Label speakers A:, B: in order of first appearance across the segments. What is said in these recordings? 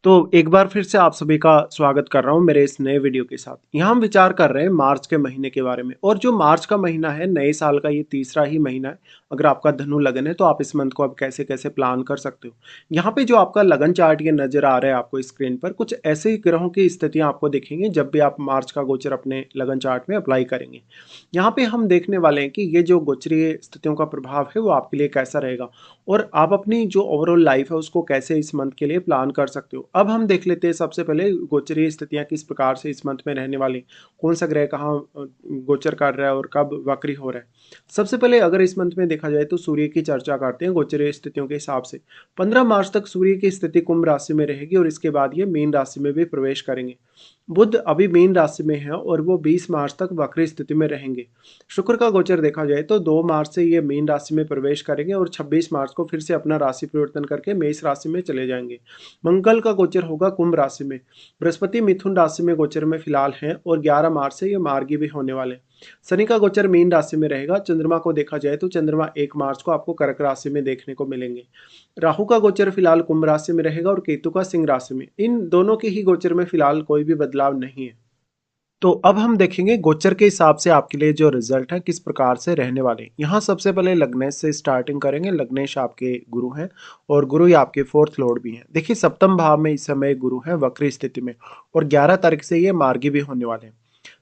A: तो एक बार फिर से आप सभी का स्वागत कर रहा हूँ मेरे इस नए वीडियो के साथ। यहाँ हम विचार कर रहे हैं मार्च के महीने के बारे में। और जो मार्च का महीना है, नए साल का ये तीसरा ही महीना है। अगर आपका धनु लगन है तो आप इस मंथ को अब कैसे कैसे प्लान कर सकते हो। यहाँ पे जो आपका लगन चार्ट ये नजर आ रहा है आपको स्क्रीन पर, कुछ ऐसे ग्रहों की स्थितियां आपको दिखेंगी जब भी आप मार्च का गोचर अपने लगन चार्ट में अप्लाई करेंगे। यहाँ पे हम देखने वाले हैं कि ये जो गोचरीय स्थितियों का प्रभाव है वो आपके लिए कैसा रहेगा, और आप अपनी जो ओवरऑल लाइफ है उसको कैसे इस मंथ के लिए प्लान कर सकते हो। अब हम देख लेते हैं सबसे पहले गोचरीय स्थितियां किस प्रकार से इस मंथ में रहने वाली, कौन सा ग्रह कहाँ गोचर कर रहा है और कब वक्री हो रहा है। सबसे पहले अगर इस मंथ में देखा जाए तो सूर्य की चर्चा करते हैं गोचरीय स्थितियों के हिसाब से। 15 मार्च तक सूर्य की स्थिति कुंभ राशि में रहेगी और इसके बाद ये मीन राशि में भी प्रवेश करेंगे। बुध अभी मीन राशि में है और वो 20 मार्च तक वक्री स्थिति में रहेंगे। शुक्र का गोचर देखा जाए तो 2 मार्च से ये मीन राशि में प्रवेश करेंगे और 26 मार्च को फिर से अपना राशि परिवर्तन करके मेष राशि में चले जाएंगे। मंगल का गोचर होगा कुंभ राशि में। बृहस्पति मिथुन राशि में गोचर में फिलहाल हैं और 11 मार्च से ये मार्गी भी होने वाले हैं। शनि का गोचर मीन राशि में रहेगा। चंद्रमा को देखा जाए तो चंद्रमा 1 मार्च को आपको कर्क राशि में देखने को मिलेंगे। राहु का गोचर फिलहाल कुंभ राशि में रहेगा और केतु का सिंह राशि में। इन दोनों के ही गोचर में फिलहाल कोई भी बदलाव नहीं है। तो अब हम देखेंगे गोचर के हिसाब से आपके लिए जो रिजल्ट है किस प्रकार से रहने वाले हैं। यहाँ सबसे पहले लग्नेश से स्टार्टिंग करेंगे। लग्नेश आपके गुरु हैं और गुरु ही आपके फोर्थ लॉर्ड भी हैं। देखिए, सप्तम भाव में इस समय गुरु है वक्री स्थिति में, और 11 तारीख से ये मार्गी भी होने वाले हैं।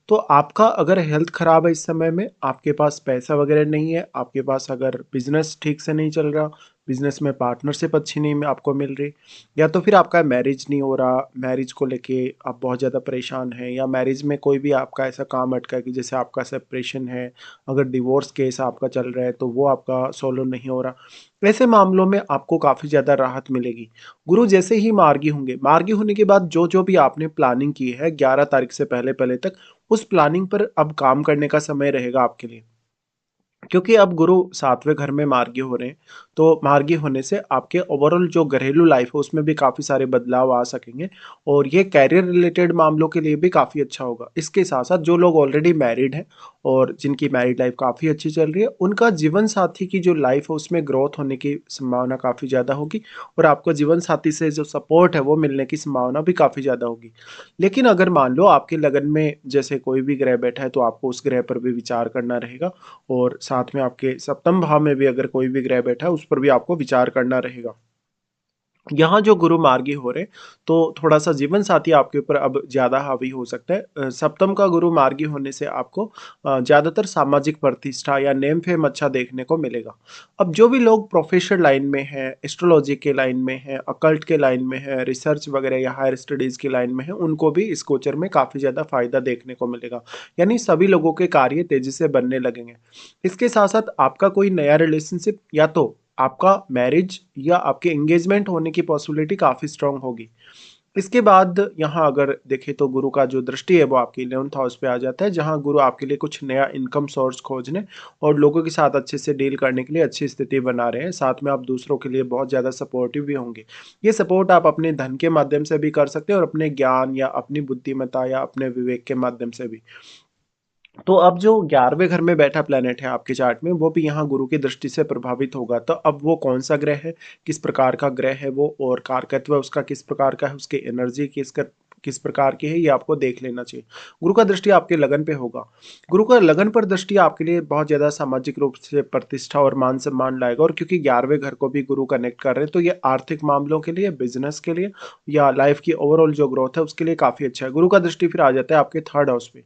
A: तो आपका अगर हेल्थ खराब है इस समय में, आपके पास पैसा वगैरह नहीं है, आपके पास अगर बिजनेस ठीक से नहीं चल रहा, बिजनेस में पार्टनरशिप अच्छी नहीं आपको मिल रही, या तो फिर आपका मैरिज नहीं हो रहा, मैरिज को लेके आप बहुत ज़्यादा परेशान हैं, या मैरिज में कोई भी आपका ऐसा काम अटका है कि जैसे आपका सेपरेशन है, अगर डिवोर्स केस आपका चल रहा है तो वो आपका सोल्व नहीं हो रहा, ऐसे मामलों में आपको काफ़ी ज़्यादा राहत मिलेगी। गुरु जैसे ही मार्गी होंगे, मार्गी होने के बाद जो जो भी आपने प्लानिंग की है 11 तारीख से पहले पहले तक, उस प्लानिंग पर अब काम करने का समय रहेगा आपके लिए। क्योंकि अब गुरु 7वें घर में मार्गी हो रहे हैं, तो मार्गी होने से आपके ओवरऑल जो घरेलू लाइफ है उसमें भी काफ़ी सारे बदलाव आ सकेंगे, और ये कैरियर रिलेटेड मामलों के लिए भी काफ़ी अच्छा होगा। इसके साथ साथ जो लोग ऑलरेडी मैरिड हैं और जिनकी मैरिड लाइफ काफ़ी अच्छी चल रही है, उनका जीवन साथी की जो लाइफ है उसमें ग्रोथ होने की संभावना काफ़ी ज़्यादा होगी, और आपको जीवन साथी से जो सपोर्ट है वो मिलने की संभावना भी काफ़ी ज़्यादा होगी। लेकिन अगर मान लो आपके लगन में जैसे कोई भी ग्रह बैठा है तो आपको उस ग्रह पर भी विचार करना रहेगा, और साथ में आपके सप्तम भाव में भी अगर कोई भी ग्रह बैठा है उस पर भी आपको विचार करना रहेगा। यहाँ जो गुरु मार्गी हो रहे हैं, तो थोड़ा सा जीवन साथी आपके ऊपर अब ज्यादा हावी हो सकता है। सप्तम का गुरु मार्गी होने से आपको ज्यादातर सामाजिक प्रतिष्ठा या नेम फेम अच्छा देखने को मिलेगा। अब जो भी लोग प्रोफेशनल लाइन में हैं, एस्ट्रोलॉजी के लाइन में हैं, अकल्ट के लाइन में हैं, रिसर्च वगैरह या हायर स्टडीज की लाइन में हैं, उनको भी इस गोचर में काफी ज्यादा फायदा देखने को मिलेगा। यानी सभी लोगों के कार्य तेजी से बनने लगेंगे। इसके साथ साथ आपका कोई नया रिलेशनशिप, या तो आपका मैरिज या आपके एंगेजमेंट होने की पॉसिबिलिटी काफ़ी स्ट्रांग होगी। इसके बाद यहाँ अगर देखें तो गुरु का जो दृष्टि है वो आपके 11th हाउस पे आ जाता है, जहाँ गुरु आपके लिए कुछ नया इनकम सोर्स खोजने और लोगों के साथ अच्छे से डील करने के लिए अच्छी स्थिति बना रहे हैं। साथ में आप दूसरों के लिए बहुत ज़्यादा सपोर्टिव भी होंगे। ये सपोर्ट आप अपने धन के माध्यम से भी कर सकते हैं, और अपने ज्ञान या अपनी बुद्धिमत्ता या अपने विवेक के माध्यम से भी। तो अब जो 11वें घर में बैठा प्लेनेट है आपके चार्ट में, वो भी यहाँ गुरु की दृष्टि से प्रभावित होगा। तो अब वो कौन सा ग्रह है, किस प्रकार का ग्रह है वो, और कारकत्व उसका किस प्रकार का है, उसकी एनर्जी किस प्रकार की है, ये आपको देख लेना चाहिए। गुरु का दृष्टि आपके लगन पे होगा। गुरु का लगन पर दृष्टि आपके लिए बहुत ज्यादा सामाजिक रूप से प्रतिष्ठा और मान सम्मान लाएगा, और क्योंकि 11वें घर को भी गुरु कनेक्ट कर रहे हैं तो ये आर्थिक मामलों के लिए, बिजनेस के लिए या लाइफ की ओवरऑल जो ग्रोथ है उसके लिए काफी अच्छा है। गुरु का दृष्टि फिर आ जाता है आपके थर्ड हाउस पे।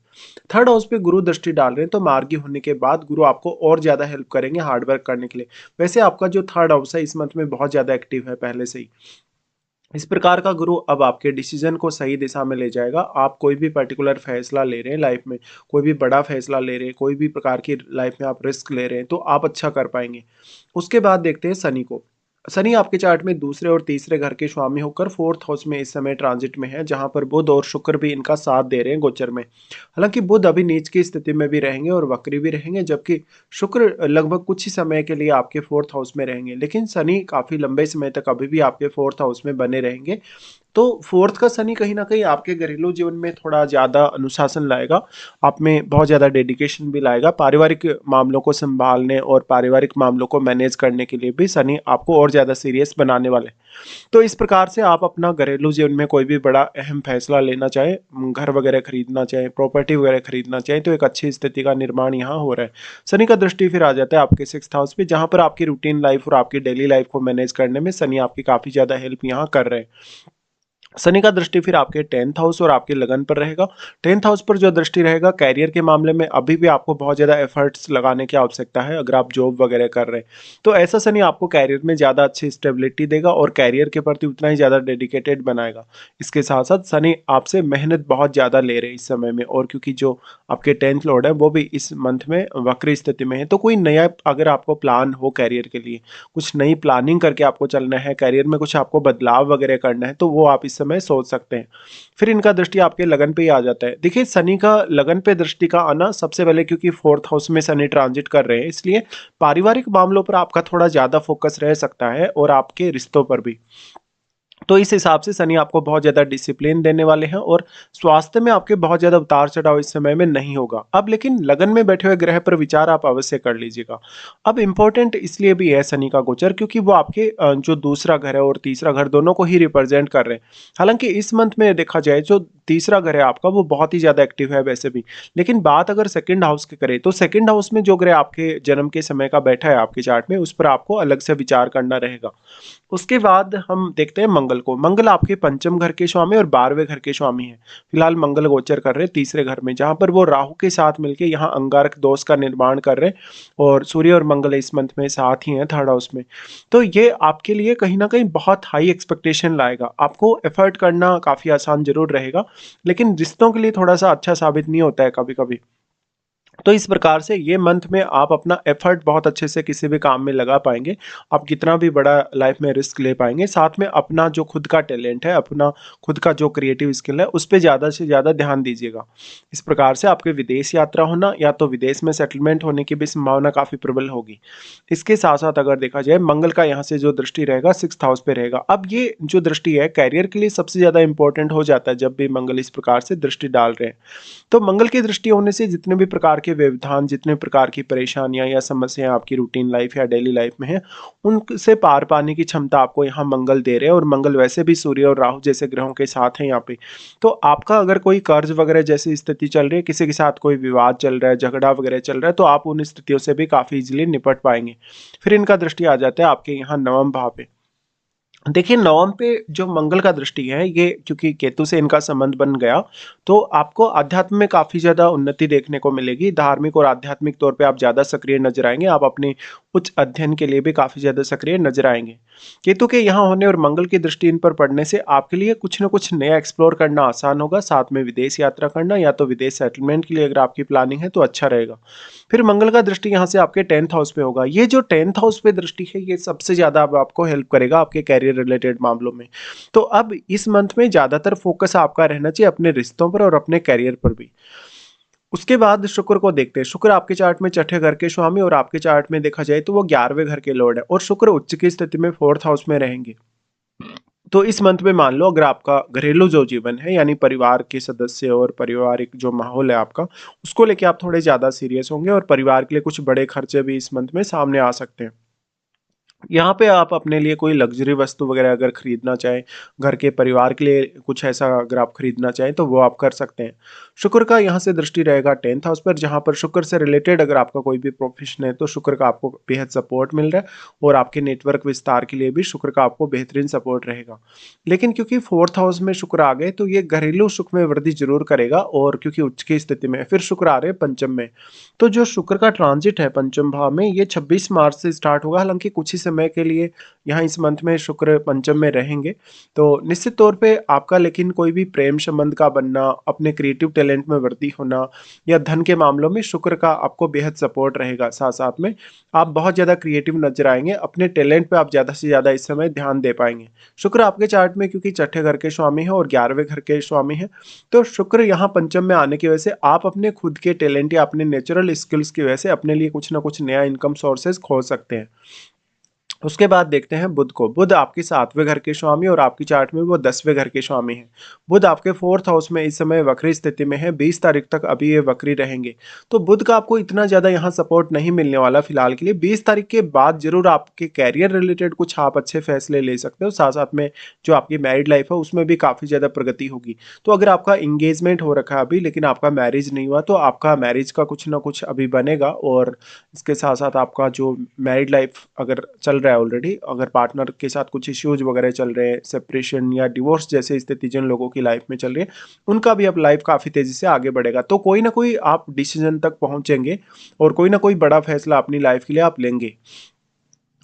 A: थर्ड हाउस पे गुरु दृष्टि डाल रहे हैं तो मार्गी होने के बाद गुरु आपको और ज्यादा हेल्प करेंगे हार्डवर्क करने के लिए। वैसे आपका जो थर्ड हाउस है इस मंथ में बहुत ज्यादा एक्टिव है पहले से ही। इस प्रकार का गुरु अब आपके डिसीजन को सही दिशा में ले जाएगा। आप कोई भी पर्टिकुलर फैसला ले रहे हैं लाइफ में, कोई भी बड़ा फैसला ले रहे हैं, कोई भी प्रकार की लाइफ में आप रिस्क ले रहे हैं, तो आप अच्छा कर पाएंगे। उसके बाद देखते हैं शनि को। शनि आपके चार्ट में दूसरे और तीसरे घर के स्वामी होकर फोर्थ हाउस में इस समय ट्रांजिट में है, जहां पर बुध और शुक्र भी इनका साथ दे रहे हैं गोचर में। हालांकि बुध अभी नीच की स्थिति में भी रहेंगे और वक्री भी रहेंगे, जबकि शुक्र लगभग कुछ ही समय के लिए आपके फोर्थ हाउस में रहेंगे, लेकिन शनि काफी लंबे समय तक अभी भी आपके फोर्थ हाउस में बने रहेंगे। तो फोर्थ का शनि कहीं न कहीं आपके घरेलू जीवन में थोड़ा ज़्यादा अनुशासन लाएगा, आप में बहुत ज़्यादा डेडिकेशन भी लाएगा, पारिवारिक मामलों को सँभालने और पारिवारिक मामलों को मैनेज करने के लिए भी शनि आपको और ज़्यादा सीरियस बनाने वाले हैं। तो इस प्रकार से आप अपना घरेलू जीवन में कोई भी बड़ा अहम फैसला लेना चाहें, घर वगैरह खरीदना चाहें, प्रॉपर्टी वगैरह खरीदना चाहें, तो एक अच्छी स्थिति का निर्माण यहाँ हो रहा है। शनि का दृष्टि फिर आ जाता है आपके 6th हाउस पे, जहाँ पर आपकी रूटीन लाइफ और आपकी डेली लाइफ को मैनेज करने में शनि आपकी काफ़ी ज़्यादा हेल्प यहाँ कर रहे हैं। शनि का दृष्टि फिर आपके 10th हाउस और आपके लगन पर रहेगा। 10th हाउस पर जो दृष्टि रहेगा, कैरियर के मामले में अभी भी आपको बहुत ज़्यादा एफर्ट्स लगाने की आवश्यकता है अगर आप जॉब वगैरह कर रहे हैं। तो ऐसा शनि आपको कैरियर में ज़्यादा अच्छी स्टेबिलिटी देगा और कैरियर के प्रति उतना ही ज़्यादा डेडिकेटेड बनाएगा। इसके साथ-साथ शनि आपसे मेहनत बहुत ज़्यादा ले रहे हैं इस समय में, और क्योंकि जो आपके 10th लॉर्ड है वो भी इस मंथ में वक्री स्थिति में है, तो कोई नया अगर आपको प्लान हो कैरियर के लिए, कुछ नई प्लानिंग करके आपको चलना है, कैरियर में कुछ आपको बदलाव वगैरह करना है, तो वो आप इस समय सोच सकते हैं। फिर इनका दृष्टि आपके लगन पे ही आ जाता है। देखिए, शनि का लगन पे दृष्टि का आना सबसे पहले, क्योंकि 4th हाउस में शनि ट्रांजिट कर रहे हैं, इसलिए पारिवारिक मामलों पर आपका थोड़ा ज़्यादा फोकस रह सकता है और आपके रिश्तों पर भी। तो इस हिसाब से शनि आपको बहुत ज़्यादा डिसिप्लिन देने वाले हैं और स्वास्थ्य में आपके बहुत ज़्यादा उतार-चढ़ाव इस समय में नहीं होगा। अब लेकिन लगन में बैठे हुए ग्रह पर विचार आप अवश्य कर लीजिएगा। अब इम्पोर्टेंट इसलिए भी है शनि का गोचर, क्योंकि वो आपके जो दूसरा घर है और तीसरा घर दोनों को ही रिप्रेजेंट कर रहे हैं। हालाँकि इस मंथ में देखा जाए, जो तीसरा घर है आपका वो बहुत ही ज़्यादा एक्टिव है वैसे भी। लेकिन बात अगर 2nd हाउस की करें, तो 2nd हाउस में जो ग्रह आपके जन्म के समय का बैठा है आपके चार्ट में, उस पर आपको अलग से विचार करना रहेगा। उसके बाद हम देखते हैं मंगल को। मंगल आपके पंचम घर के स्वामी और 12वें घर के स्वामी हैं। फिलहाल मंगल गोचर कर रहे हैं तीसरे घर में, जहाँ पर वो राहु के साथ मिलके यहाँ अंगारक दोष का निर्माण कर रहे हैं, और सूर्य और मंगल इस मंथ में साथ ही हैं 3rd हाउस में। तो ये आपके लिए कहीं न कहीं बहुत हाई एक्सपेक्टेशन लाएगा। आपको एफर्ट करना काफ़ी आसान ज़रूर रहेगा, लेकिन रिश्तों के लिए थोड़ा-सा अच्छा साबित नहीं होता है कभी-कभी। तो इस प्रकार से ये मंथ में आप अपना एफर्ट बहुत अच्छे से किसी भी काम में लगा पाएँगे। आप कितना भी बड़ा लाइफ में रिस्क ले पाएँगे। साथ में अपना जो खुद का टैलेंट है, अपना खुद का जो क्रिएटिव स्किल है, उस पे ज़्यादा से ज़्यादा ध्यान दीजिएगा। इस प्रकार से आपके विदेश यात्रा होना या तो विदेश में सेटलमेंट होने की भी संभावना काफ़ी प्रबल होगी। इसके साथ-साथ अगर देखा जाए, मंगल का यहाँ से जो दृष्टि रहेगा 6th हाउस पे रहेगा। अब ये जो दृष्टि है करियर के लिए सबसे ज़्यादा इम्पोर्टेंट हो जाता है जब भी मंगल इस प्रकार से दृष्टि डाल रहे हैं। तो मंगल की दृष्टि होने से जितने भी प्रकार के व्यवधान, जितने प्रकार की परेशानियाँ या समस्याएँ आपकी रूटीन लाइफ या डेली लाइफ में हैं, उनसे पार पाने की क्षमता आपको यहाँ मंगल दे रहे हैं, और मंगल वैसे भी सूर्य और राहु जैसे ग्रहों के साथ हैं यहाँ पे। तो आपका अगर कोई कर्ज वगैरह जैसी स्थिति चल रही है, किसी के साथ कोई विवाद चल रहा है, झगड़ा वगैरह चल रहा है, तो आप उन स्थितियों से भी काफ़ी ईज़िली निपट पाएँगे। फिर इनका दृष्टि आ जाता है आपके यहाँ 9वें भाव पे। देखिए, नवम पे जो मंगल का दृष्टि है, ये क्योंकि केतु से इनका संबंध बन गया, तो आपको अध्यात्म में काफ़ी ज़्यादा उन्नति देखने को मिलेगी। धार्मिक और आध्यात्मिक तौर पे आप ज़्यादा सक्रिय नज़र आएँगे। आप अपने उच्च अध्ययन के लिए भी काफ़ी ज़्यादा सक्रिय नज़र आएँगे। केतु के यहाँ होने और मंगल की दृष्टि इन पर पड़ने से आपके लिए कुछ न कुछ नया एक्सप्लोर करना आसान होगा। साथ में विदेश यात्रा करना या तो विदेश सेटलमेंट के लिए अगर आपकी प्लानिंग है, तो अच्छा रहेगा। फिर मंगल का दृष्टि यहाँ से आपके 10th हाउस पे होगा। ये जो 10th हाउस पे दृष्टि है, ये सबसे ज़्यादा अब आपको हेल्प करेगा आपके करियर रिलेटेड मामलों में। तो अब इस मंथ में ज़्यादातर फोकस आपका रहना चाहिए अपने रिश्तों पर और अपने करियर पर भी। उसके बाद शुक्र को देखते हैं। शुक्र आपके चार्ट में 6ठे घर के स्वामी और आपके चार्ट में देखा जाए तो वो 11वें घर के लॉर्ड है, और शुक्र उच्च की स्थिति में 4th हाउस में रहेंगे। तो इस मंथ में मान लो, अगर आपका घरेलू जो जीवन है, यानी परिवार के सदस्य और पारिवारिक जो माहौल है आपका, उसको लेके आप थोड़े ज़्यादा सीरियस होंगे, और परिवार के लिए कुछ बड़े खर्चे भी इस मंथ में सामने आ सकते हैं। यहाँ पे आप अपने लिए कोई लग्ज़री वस्तु वग़ैरह अगर खरीदना चाहें, घर के परिवार के लिए कुछ ऐसा अगर आप खरीदना चाहें, तो वो आप कर सकते हैं। शुक्र का यहाँ से दृष्टि रहेगा 10th हाउस पर, जहाँ पर शुक्र से रिलेटेड अगर आपका कोई भी प्रोफ़ेशन है, तो शुक्र का आपको बेहद सपोर्ट मिल रहा है, और आपके नेटवर्क विस्तार के लिए भी शुक्र का आपको बेहतरीन सपोर्ट रहेगा। लेकिन क्योंकि 4th हाउस में शुक्र आ गए, तो ये घरेलू सुख में वृद्धि ज़रूर करेगा, और क्योंकि उच्च की स्थिति में है, फिर शुक्र आ रहे हैं पंचम में। तो जो शुक्र का ट्रांजिट है पंचम भाव में, ये 26 मार्च से स्टार्ट होगा। हालाँकि कुछ ही समय के लिए यहाँ इस मंथ में शुक्र पंचम में रहेंगे। तो निश्चित तौर पे आपका लेकिन कोई भी प्रेम संबंध का बनना, अपने क्रिएटिव टैलेंट में वृद्धि होना, या धन के मामलों में शुक्र का आपको बेहद सपोर्ट रहेगा। साथ-साथ में आप बहुत ज़्यादा क्रिएटिव नज़र आएँगे, अपने टैलेंट पे आप ज़्यादा से ज़्यादा इस समय ध्यान दे पाएँगे। शुक्र आपके चार्ट में क्योंकि 6ठे घर के स्वामी हैं और 11वें घर के स्वामी हैं, तो शुक्र यहाँ पंचम में आने की वजह से आप अपने खुद के टैलेंट या अपने नेचुरल स्किल्स की वजह से अपने लिए कुछ ना कुछ नया इनकम सोर्सेज खोज सकते हैं। उसके बाद देखते हैं बुध को। बुध आपके 7वें घर के स्वामी और आपकी चार्ट में वो 10वें घर के स्वामी हैं। बुध आपके 4th हाउस में इस समय वक्री स्थिति में है, 20 तारीख तक अभी ये वक्री रहेंगे। तो बुध का आपको इतना ज़्यादा यहाँ सपोर्ट नहीं मिलने वाला फिलहाल के लिए। 20 तारीख के बाद ज़रूर आपके कैरियर रिलेटेड कुछ आप अच्छे फैसले ले सकते हो। साथ-साथ में जो आपकी मैरिड लाइफ है उसमें भी काफ़ी ज़्यादा प्रगति होगी। तो अगर आपका एंगेजमेंट हो रखा है अभी लेकिन आपका मैरिज नहीं हुआ तो आपका मैरिज का कुछ ना कुछ अभी बनेगा। और इसके साथ-साथ आपका जो मैरिड लाइफ अगर चल रहा है ऑलरेडी, अगर पार्टनर के साथ कुछ इश्यूज वगैरह चल रहे हैं, सेपरेशन या डिवोर्स जैसे स्थिति जिन लोगों की लाइफ में चल रही है, उनका भी अब लाइफ काफ़ी तेज़ी से आगे बढ़ेगा। तो कोई ना कोई आप डिसीजन तक पहुँचेंगे और कोई ना कोई बड़ा फैसला अपनी लाइफ के लिए आप लेंगे।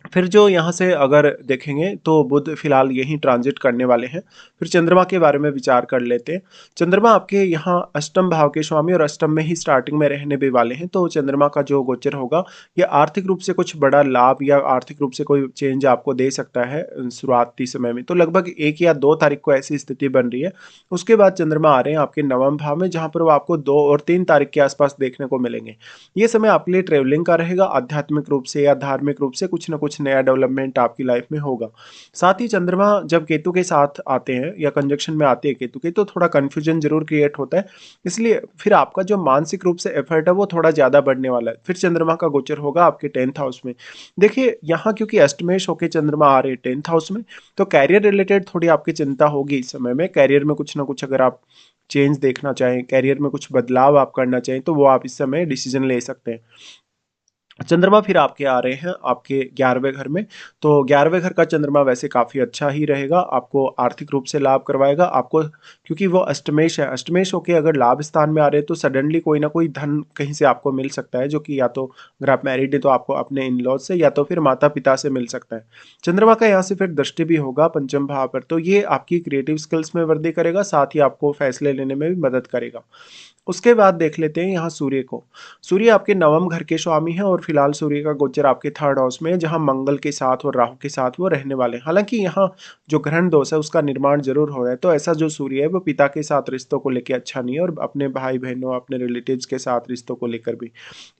A: फिर जो यहाँ से अगर देखेंगे तो बुध फिलहाल यहीं ट्रांजिट करने वाले हैं। फिर चंद्रमा के बारे में विचार कर लेते हैं। चंद्रमा आपके यहाँ अष्टम भाव के स्वामी और अष्टम में ही स्टार्टिंग में रहने भी वाले हैं। तो चंद्रमा का जो गोचर होगा ये आर्थिक रूप से कुछ बड़ा लाभ या आर्थिक रूप से कोई चेंज आपको दे सकता है शुरुआती समय में। तो लगभग 1 या 2 तारीख को ऐसी स्थिति बन रही है। उसके बाद चंद्रमा आ रहे हैं आपके नवम भाव में, जहाँ पर वो आपको 2 और 3 तारीख के आसपास देखने को मिलेंगे। ये समय आपके लिए ट्रेवलिंग का रहेगा, आध्यात्मिक रूप से या धार्मिक रूप से कुछ ना कुछ नया डेवलपमेंट आपकी लाइफ में होगा। साथ ही चंद्रमा जब केतु के साथ आते हैं या कंजक्शन में आते हैं केतु के, तो थोड़ा कन्फ्यूजन जरूर क्रिएट होता है। इसलिए फिर आपका जो मानसिक रूप से एफर्ट है वो थोड़ा ज़्यादा बढ़ने वाला है। फिर चंद्रमा का गोचर होगा आपके 10th हाउस में। देखिए यहाँ क्योंकि अष्टमेश होके चंद्रमा आ रहे हैं 10th हाउस में, तो कैरियर रिलेटेड थोड़ी आपकी चिंता होगी इस समय में। कैरियर में कुछ ना कुछ अगर आप चेंज देखना चाहें, कैरियर में कुछ बदलाव आप करना चाहें, तो वो आप इस समय डिसीजन ले सकते हैं। चंद्रमा फिर आपके आ रहे हैं आपके 11वें घर में। तो 11वें घर का चंद्रमा वैसे काफ़ी अच्छा ही रहेगा, आपको आर्थिक रूप से लाभ करवाएगा। आपको क्योंकि वो अष्टमेश है, अष्टमेश होके अगर लाभ स्थान में आ रहे हैं तो सडनली कोई ना कोई धन कहीं से आपको मिल सकता है, जो कि या तो अगर आप मैरिड हैं तो आपको अपने इन लॉज से या तो फिर माता पिता से मिल सकता है। चंद्रमा का यहाँ से फिर दृष्टि भी होगा पंचम भाव पर, तो ये आपकी क्रिएटिव स्किल्स में वृद्धि करेगा, साथ ही आपको फैसले लेने में भी मदद करेगा। उसके बाद देख लेते हैं यहाँ सूर्य को। सूर्य आपके नवम घर के स्वामी हैं और फिलहाल सूर्य का गोचर आपके 3rd हाउस में है, जहाँ मंगल के साथ और राहु के साथ वो रहने वाले हैं। हालांकि यहाँ जो ग्रहण दोष है उसका निर्माण जरूर हो रहा है, तो ऐसा जो सूर्य है वो पिता के साथ रिश्तों को लेकर अच्छा नहीं है और अपने भाई बहनों अपने रिलेटिव्स के साथ रिश्तों को लेकर भी।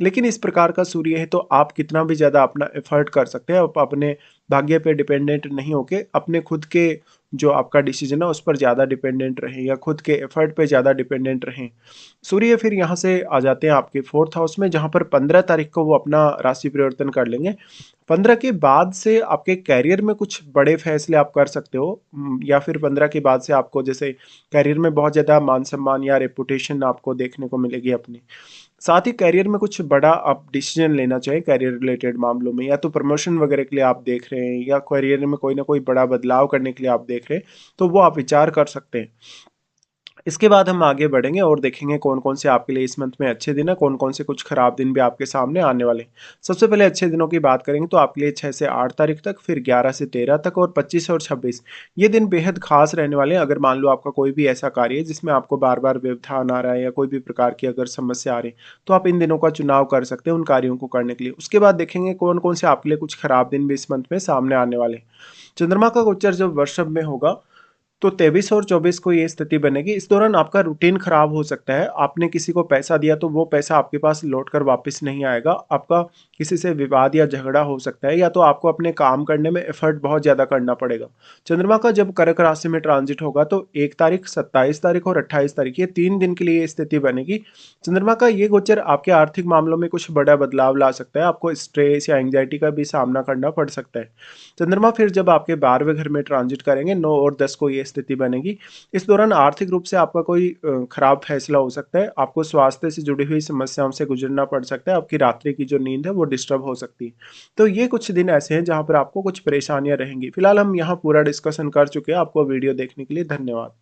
A: लेकिन इस प्रकार का सूर्य है तो आप कितना भी ज़्यादा अपना एफर्ट कर सकते हैं। आप अपने भाग्य पे डिपेंडेंट नहीं होके अपने खुद के जो आपका डिसीजन है उस पर ज़्यादा डिपेंडेंट रहें या खुद के एफर्ट पे ज़्यादा डिपेंडेंट रहें। सूर्य फिर यहाँ से आ जाते हैं आपके 4th हाउस में, जहाँ पर 15 तारीख को वो अपना राशि परिवर्तन कर लेंगे। 15 के बाद से आपके कैरियर में कुछ बड़े फैसले आप कर सकते हो, या फिर 15 के बाद से आपको जैसे कैरियर में बहुत ज़्यादा मान सम्मान या रेपुटेशन आपको देखने को मिलेगी अपनी। साथ ही करियर में कुछ बड़ा आप डिसीजन लेना चाहिए करियर रिलेटेड मामलों में, या तो प्रमोशन वगैरह के लिए आप देख रहे हैं या करियर में कोई ना कोई बड़ा बदलाव करने के लिए आप देख रहे हैं, तो वो आप विचार कर सकते हैं। इसके बाद हम आगे बढ़ेंगे और देखेंगे कौन कौन से आपके लिए इस मंथ में अच्छे दिन है, कौन कौन से कुछ खराब दिन भी आपके सामने आने वाले हैं। सबसे पहले अच्छे दिनों की बात करेंगे तो आपके लिए 6 से 8 तारीख तक, फिर 11 से 13 तक और 25 और 26 ये दिन बेहद खास रहने वाले हैं। अगर मान लो आपका कोई भी ऐसा कार्य है जिसमें आपको बार बार व्यवधान आ रहा है या कोई भी प्रकार की अगर समस्या आ रही है, तो आप इन दिनों का चुनाव कर सकते हैं उन कार्यों को करने के लिए। उसके बाद देखेंगे कौन कौन से आपके लिए कुछ खराब दिन भी इस मंथ में सामने आने वाले हैं। चंद्रमा का गोचर जब वृषभ में होगा तो 23 और 24 को ये स्थिति बनेगी। इस दौरान आपका रूटीन खराब हो सकता है। आपने किसी को पैसा दिया तो वो पैसा आपके पास लौट कर वापस नहीं आएगा। आपका किसी से विवाद या झगड़ा हो सकता है, या तो आपको अपने काम करने में एफर्ट बहुत ज़्यादा करना पड़ेगा। चंद्रमा का जब कर्क राशि में ट्रांजिट होगा तो 1 तारीख, 27 तारीख और 28 तारीख ये 3 दिन के लिए ये स्थिति बनेगी। चंद्रमा का ये गोचर आपके आर्थिक मामलों में कुछ बड़ा बदलाव ला सकता है। आपको स्ट्रेस या एंग्जाइटी का भी सामना करना पड़ सकता है। चंद्रमा फिर जब आपके 12वें घर में ट्रांजिट करेंगे 9 और 10 को ये स्थिति बनेगी। इस दौरान आर्थिक रूप से आपका कोई खराब फैसला हो सकता है। आपको स्वास्थ्य से जुड़ी हुई समस्याओं से गुजरना पड़ सकता है। आपकी रात्रि की जो नींद है वो डिस्टर्ब हो सकती है। तो ये कुछ दिन ऐसे हैं जहाँ पर आपको कुछ परेशानियां रहेंगी। फिलहाल हम यहाँ पूरा डिस्कशन कर चुके हैं। आपको वीडियो देखने के लिए धन्यवाद।